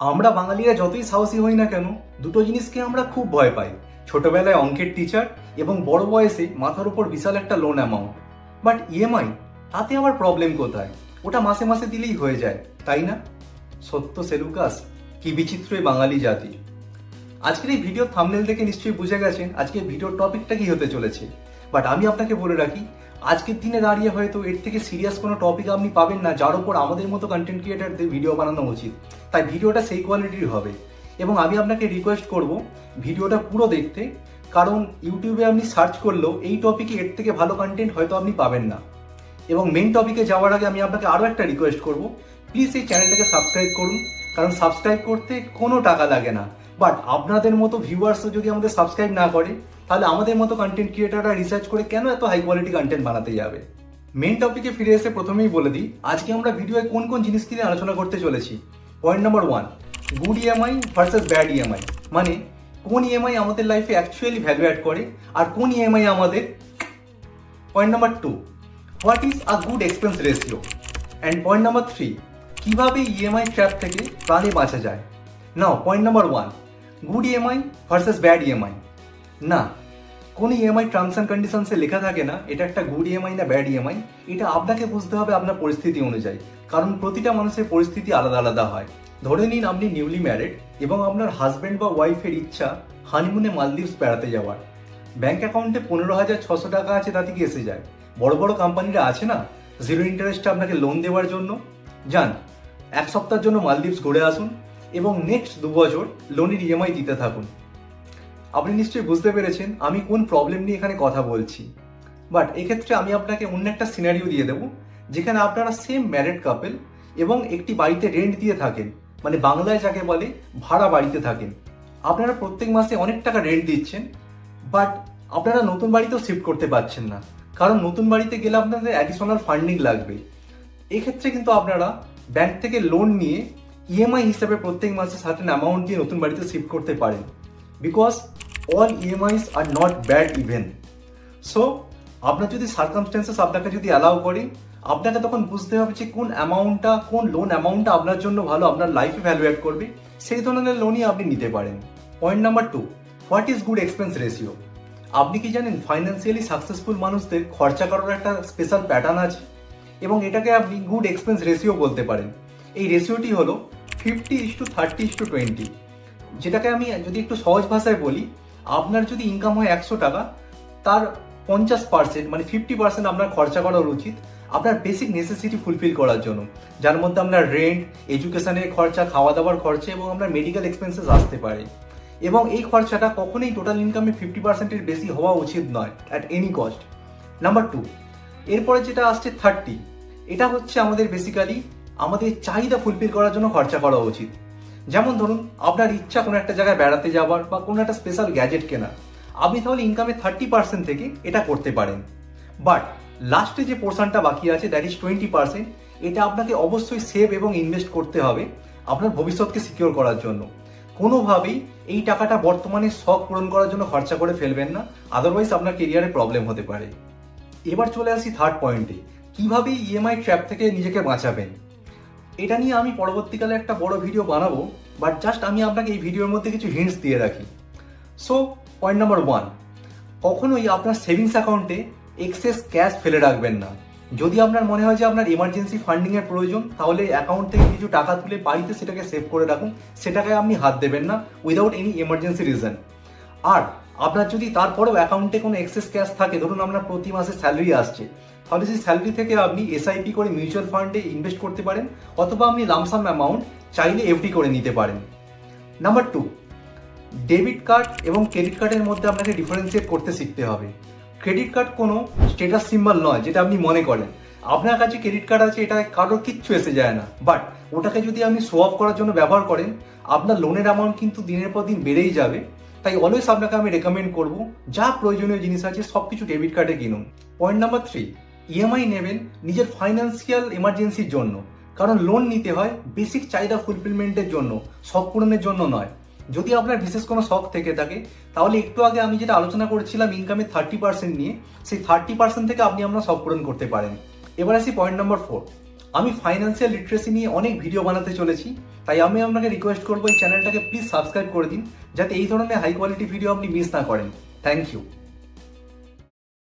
আমরা বাঙালিরা যতই সাহসী হই না কেন, দুটো জিনিসকে আমরা খুব ভয় পাই। ছোটবেলায় অঙ্কের টিচার এবং বড় বয়সে মাথার উপর বিশাল একটা লোন অ্যামাউন্ট। বাট ইএমআই, তাতে আবার প্রবলেম কোথায়? ওটা মাসে মাসে দিলেই হয়ে যায়, তাই না? সত্য সেলুকাস, কি বিচিত্র এই বাঙালি জাতি। আজকের এই ভিডিও থাম্বনেল দেখে নিশ্চয়ই বুঝে গেছেন আজকের ভিডিওর টপিকটা কি হতে চলেছে। বাট আমি আপনাকে বলে রাখি, আজকের দিনে দাঁড়িয়ে হয়তো এর থেকে সিরিয়াস কোনো টপিক আপনি পাবেন না যার উপর আমাদের মতো কন্টেন্ট ক্রিয়েটারদের ভিডিও বানানো উচিত। তাই ভিডিওটা সেই কোয়ালিটির হবে এবং আমি আপনাকে রিকোয়েস্ট করব ভিডিওটা পুরো দেখতে, কারণ ইউটিউবে আপনি সার্চ করলেও এই টপিকে এর থেকে ভালো কন্টেন্ট হয়তো আপনি পাবেন না। এবং মেইন টপিকে যাওয়ার আগে আমি আপনাকে আরও একটা রিকোয়েস্ট করব, প্লিজ এই চ্যানেলটাকে সাবস্ক্রাইব করুন, কারণ সাবস্ক্রাইব করতে কোনো টাকা লাগে না। বাট আপনাদের মতো ভিউয়ার্সও যদি আমাদের সাবস্ক্রাইব না করে, তাহলে আমাদের মতো কন্টেন্ট ক্রিয়েটাররা রিসার্চ করে কেন এত হাই কোয়ালিটি কন্টেন্ট বানাতে যাবে। মেইন টপিকে ফিরে এসে প্রথমেই বলে দিই আজকে আমরা ভিডিওয়ে কোন কোন জিনিস নিয়ে আলোচনা করতে চলেছি। Point number 1, good EMI versus bad EMI. মানে কোন ইএমআই আমাদের লাইফে অ্যাকচুয়ালি ভ্যালু অ্যাড করে আর কোন ইএমআই আমাদের। Point number 2, what is a good expense ratio. And point number 3, কিভাবে ইএমআই ট্র্যাপ থেকে প্রাণে বাঁচা যায়। Now point number 1, good EMI versus bad EMI. না, কোন ইএমআই টার্মস অ্যান্ড কন্ডিশনসে লেখা থাকে না এটা একটা গুড ইএমআই না ব্যাড ইএমআই। এটা আপনাকে বুঝতে হবে আপনার পরিস্থিতি অনুযায়ী, কারণ প্রতিটা মানুষের পরিস্থিতি আলাদা আলাদা হয়। ধরে নিন আপনি নিউলি ম্যারিড এবং আপনার হাজব্যান্ড বা ওয়াইফের ইচ্ছা হানিমুনে মালদ্বীপস বেড়াতে যাওয়ার। ব্যাংক অ্যাকাউন্টে 15,600 টাকা আছে, তাতে কি এসে যায়? বড় বড় কোম্পানিরা আছে না জিরো ইন্টারেস্টে আপনাকে লোন দেওয়ার জন্য। যান, এক সপ্তাহের জন্য মালদ্বীপস ঘুরে আসুন এবং নেক্সট 2 বছর লোনের ইএমআই দিতে থাকুন। আপনি নিশ্চয়ই বুঝতে পেরেছেন আমি কোন প্রবলেম নিয়ে এখানে কথা বলছি। বাট এক্ষেত্রে আমি আপনাকে অন্য একটা সিনারিও দিয়ে দেবো, যেখানে আপনারা সেম ম্যারিড কাপল এবং একটি বাড়িতে রেন্ট দিয়ে থাকেন, মানে বাংলায় যাকে বলে ভাড়া বাড়িতে থাকেন। আপনারা প্রত্যেক মাসে অনেক টাকা রেন্ট দিচ্ছেন, বাট আপনারা নতুন বাড়িতেও শিফট করতে পারছেন না, কারণ নতুন বাড়িতে গেলে আপনাদের অ্যাডিশনাল ফান্ডিং লাগবে। এক্ষেত্রে কিন্তু আপনারা ব্যাংক থেকে লোন নিয়ে ইএমআই হিসাবে প্রত্যেক মাসে সার্টেন অ্যামাউন্ট দিয়ে নতুন বাড়িতে শিফট করতে পারেন। Because all EMIs are not bad even. So আপনার যদি সার্কামস্টেন্সেস আপনাকে যদি অ্যালাউ করে, আপনাকে তখন বুঝতে হবে যে কোন অ্যামাউন্টটা, কোন লোন অ্যামাউন্টটা আপনার জন্য ভালো, আপনার লাইফে ভ্যালু অ্যাড করবে, সেই ধরনের লোনই আপনি নিতে পারেন। Point number 2, what is good expense ratio. আপনি কি জানেন ফাইন্যান্সিয়ালি সাকসেসফুল মানুষদের খরচা করার একটা স্পেশাল প্যাটার্ন আছে এবং এটাকে আপনি গুড এক্সপেন্স রেশিও বলতে পারেন। এই রেশিওটি হলো 50:30:20, যেটাকে আমি যদি একটু সহজ ভাষায় বলি, আপনার যদি ইনকাম হয় 100 টাকা, তার 50% মানে 50% আপনার খরচা করা উচিত আপনার বেসিক নেসেসিটি ফুলফিল করার জন্য, যার মধ্যে আপনার রেন্ট, এডুকেশনের খরচা, খাওয়া দাওয়ার খরচা এবং আপনার মেডিকেল এক্সপেন্সেস আসতে পারে। এবং এই খরচাটা কখনোই টোটাল ইনকামে 50%-এর বেশি হওয়া উচিত নয় অ্যাট এনি কস্ট। নাম্বার 2, এরপরে যেটা আসছে 30, এটা হচ্ছে আমাদের বেসিক্যালি আমাদের চাহিদা ফুলফিল করার জন্য খরচা করা উচিত। যেমন ধরুন আপনার ইচ্ছা কোনো একটা জায়গায় বেড়াতে যাওয়ার বা কোনো একটা স্পেশাল গ্যাজেট কেনার, আপনি তাহলে ইনকামে 30% থেকে এটা করতে পারেন। বাট লাস্টে যে পোর্শনটা বাকি আছে, দ্যাট ইজ 20%, এটা আপনাকে অবশ্যই সেভ এবং ইনভেস্ট করতে হবে আপনার ভবিষ্যৎকে সিকিউর করার জন্য। কোনোভাবেই এই টাকাটা বর্তমানে শখ পূরণ করার জন্য খরচা করে ফেলবেন না, আদারওয়াইজ আপনার কেরিয়ারে প্রবলেম হতে পারে। এবার চলে আসি থার্ড পয়েন্টে, কিভাবে ইএমআই ট্র্যাপ থেকে নিজেকে বাঁচাবেন। এটা নিয়ে আমি পরবর্তীকালে একটা বড় ভিডিও বানাবো, বাট জাস্ট আমি আপনাকে এই ভিডিওর মধ্যে কিছু হিন্টস দিয়ে রাখি। সো পয়েন্ট নাম্বার 1, কখনোই আপনার সেভিংস অ্যাকাউন্টে এক্সেস ক্যাশ ফেলে রাখবেন না। যদি আপনার মনে হয় যে আপনার এমার্জেন্সি ফান্ডিং এর প্রয়োজন, তাহলে অ্যাকাউন্ট থেকে কিছু টাকা তুলে বাড়িতে সেটাকে সেভ করে রাখুন, সেটাকে আপনি হাত দেবেন না উইদাউট এনি এমার্জেন্সি রিজন। আর আপনার যদি তারপরেও অ্যাকাউন্টে কোনো এক্সেস ক্যাশ থাকে, ধরুন আপনার প্রতি মাসে স্যালারি আসছে, তাহলে সেই স্যালারি থেকে আপনি এসআইপি করে মিউচুয়াল ফান্ডে ইনভেস্ট করতে পারেন, অথবা আপনি লামসাম অ্যামাউন্ট চাইলে এফডি করে নিতে পারেন। নাম্বার 2, ডেবিট কার্ড এবং ক্রেডিট কার্ডের মধ্যে আপনাকে ডিফারেন্সিয়েট করতে শিখতে হবে। ক্রেডিট কার্ড কোনো স্টেটাস সিম্বল নয় যেটা আপনি মনে করেন। আপনার কাছে ক্রেডিট কার্ড আছে, এটা কারোর কিচ্ছু এসে যায় না, বাট ওটাকে যদি আপনি শো অফ করার জন্য ব্যবহার করেন, আপনার লোনের অ্যামাউন্ট কিন্তু দিনের পর দিন বেড়েই যাবে। তাই অলওয়েজ আপনাকে আমি রেকমেন্ড করবো যা প্রয়োজনীয় জিনিস আছে সবকিছু ডেবিট কার্ডে কিনুন। পয়েন্ট নাম্বার 3, ইএমআই নেবেন নিজের ফাইন্যান্সিয়াল এমার্জেন্সির জন্য, কারণ লোন নিতে হয় বেসিক চাহিদা ফুলফিলমেন্টের জন্য, শখ পূরণের জন্য নয়। যদি আপনার বিশেষ কোনো শখ থেকে থাকে, তাহলে একটু আগে আমি যেটা আলোচনা করেছিলাম ইনকামে 30% নিয়ে, সেই 30% থেকে আপনি আপনার শখ পূরণ করতে পারেন। এবার আসি পয়েন্ট নাম্বার 4, আমি ফাইন্যান্সিয়াল লিটারেসি নিয়ে অনেক ভিডিও বানাতে চলেছি, তাই আমি আপনাকে রিকোয়েস্ট করবো এই চ্যানেলটাকে প্লিজ সাবস্ক্রাইব করে দিন, যাতে এই ধরনের হাই কোয়ালিটি ভিডিও আপনি মিস না করেন। Thank you.